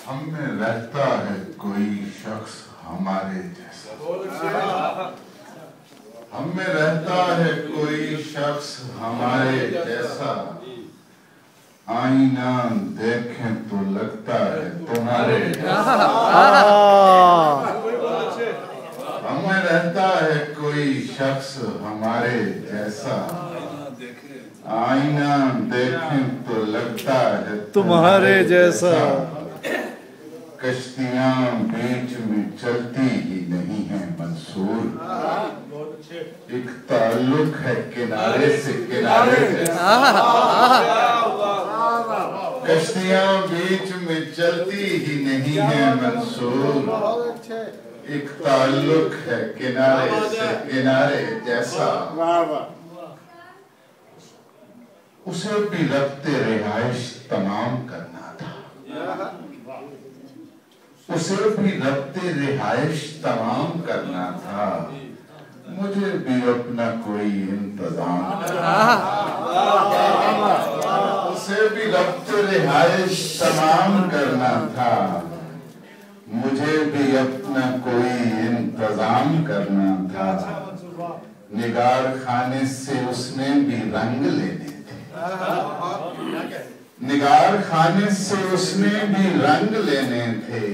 हम में रहता है कोई शख्स हमारे जैसा, हम में रहता है कोई शख्स हमारे जैसा, आईना देखें तो लगता है तुम्हारे जैसा। हम में रहता है कोई शख्स हमारे जैसा, आईना देखें तो लगता है तुम्हारे जैसा। कश्तियां बीच में चलती ही नहीं है मंसूर, एक ताल्लुक है किनारे से किनारे जैसा। कश्तियां बीच में चलती ही नहीं है मंसूर, एक ताल्लुक है किनारे से किनारे जैसा। उसे भी रब्ते रिहाइश तमाम करना था, उसे भी रब्ते रिहाइश तमाम करना था, मुझे भी अपना कोई इंतजाम करना था। उसे भी रब्ते रिहाइश तमाम करना था, मुझे भी अपना कोई इंतजाम करना था। निगार खाने से उसने भी रंग लेने थे, निगार खाने से उसने भी रंग लेने थे,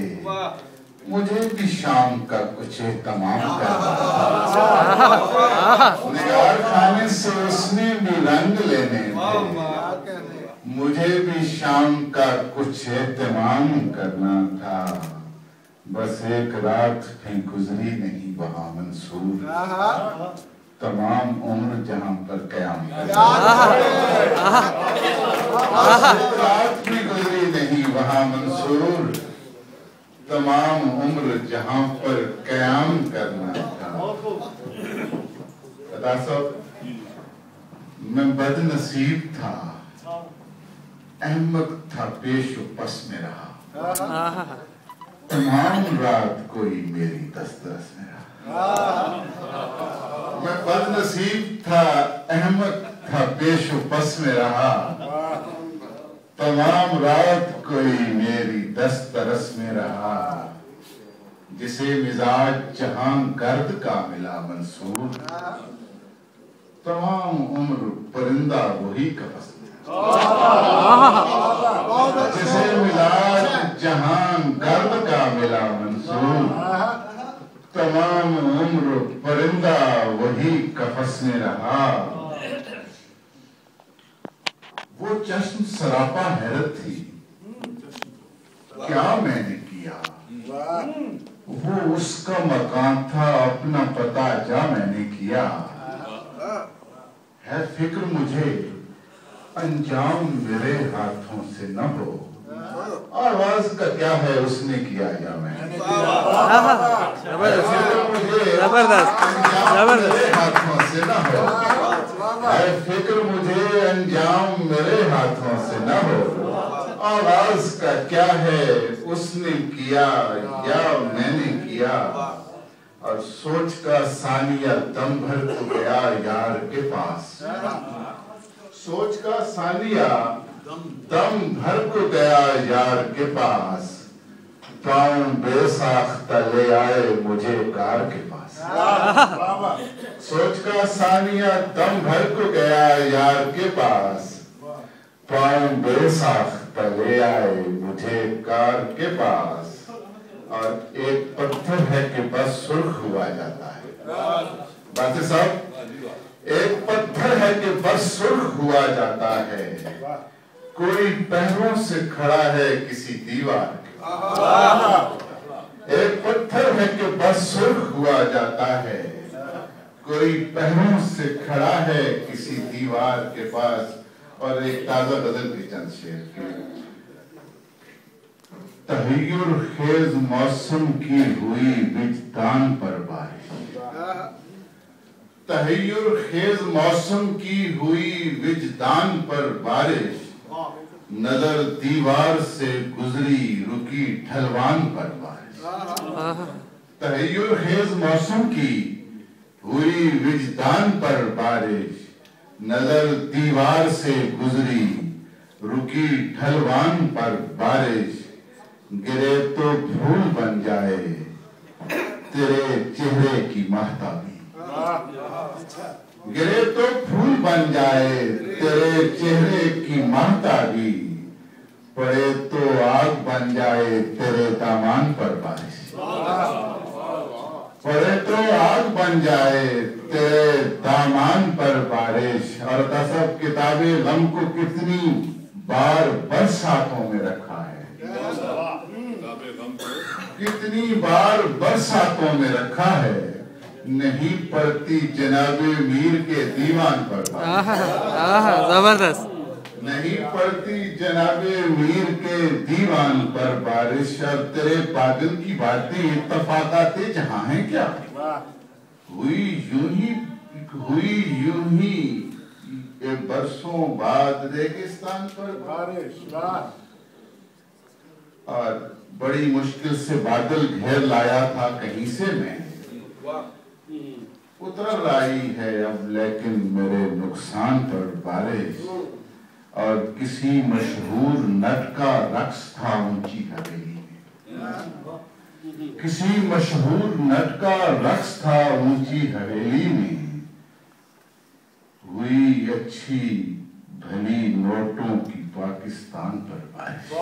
मुझे भी शाम का कुछ तमाम करना था। निगार खाने से उसने भी रंग लेने थे, मुझे भी शाम का कुछ एहतमाम करना था। बस एक रात भी गुजरी नहीं वहाँ मंसूर, तमाम उम्र जहां पर क़याम करना। रात भी गुजरी नहीं वहाँ मंसूर, तमाम उम्र जहां पर क़याम करना था। अदा साहब, मैं बदनसीब था, अहमक था, पेश-ओ-पस में रहा, तमाम रात कोई मेरी दस्तरस में रहा। मैं बदनसीब था, अहमक था, पेश-ओ-पस में रहा, तमाम रात कोई मेरी दस्तरस में रहा। जिसे मिजाज जहां गर्द का मिला मंसूर, तमाम उम्र परिंदा वही कपस में। जिसे मिजाज जहां गर्द का मिला मंसूर, तमाम उम्र परिंदा वही कफस में रहा। वो चश्म सरापा हैरत थी, क्या मैंने किया, वो उसका मकान था, अपना पता जा मैंने किया। है फिक्र मुझे अंजाम मेरे हाथों से न हो, आवाज का क्या है उसने किया या मैंने किया। जबरदस्त मेरे हाथों से न हो, है फिक्र मुझे अंजाम मेरे हाथों से न हो, आवाज का क्या है उसने किया या मैंने किया। और सोच का सानिया दम भर तो गया यार के पास, सोच का सानिया दम भर को गया यार के पास, पाँव बेसाख्ता ले आए मुझे कार के पास। सोच का सानिया दम भर को गया यार के पास, पाँव बेसाख्ता ले आए मुझे कार के पास। और एक पत्थर है कि बस सुर्ख हुआ जाता है। बात साहब, एक पत्थर है कि बस सुर्ख हुआ जाता है, कोई पैरों से खड़ा है किसी दीवार के। एक पत्थर है कि बस सुर्ख हुआ जाता है, कोई पैरों से खड़ा है किसी दीवार के पास। और एक ताजा गजल की चंद शेर की। तहय्युर खेज मौसम की हुई विजदान पर बारिश, तहय्युर खेज मौसम की हुई विजदान पर बारिश, नजर दीवार से गुजरी रुकी ढलवान पर बारिश। तहय्युर खेज मौसम की हुई विजदान पर बारिश, नजर दीवार से गुजरी रुकी ढलवान पर बारिश। گرے تو پھول بن جائے تیرے چہرے کی مہتابی، گرے تو پھول بن جائے تیرے چہرے کی مہتابی، پڑے تو آگ بن جائے تیرے دامان پر بارش، پڑے تو آگ بن جائے تیرے دامان پر بارش۔ اور تصب کتاب غم کو کتنی بار برساتوں میں رکھا ہے، کتنی بار برساتوں میں رکھا ہے، نہیں پڑتی جناب میر کے دیوان پر بارش، زبردست، نہیں پڑتی جناب میر کے دیوان پر بارش۔ اور تیرے بادل کی باتیں اتفاقات جہاں ہیں کیا، ہوئی یوں ہی برسوں بعد ریگستان پر بارش۔ اور بڑی مشکل سے بادل گھیر لایا تھا کہیں سے میں، اتر آئی ہے اب لیکن میرے نقصان پر بارش۔ اور کسی مشہور نٹ کا رقص تھا اونچی حویلی میں، کسی مشہور نٹ کا رقص تھا اونچی حویلی میں، ہوئی اچھی بھلی نوٹوں کی پاکستان پر بارش۔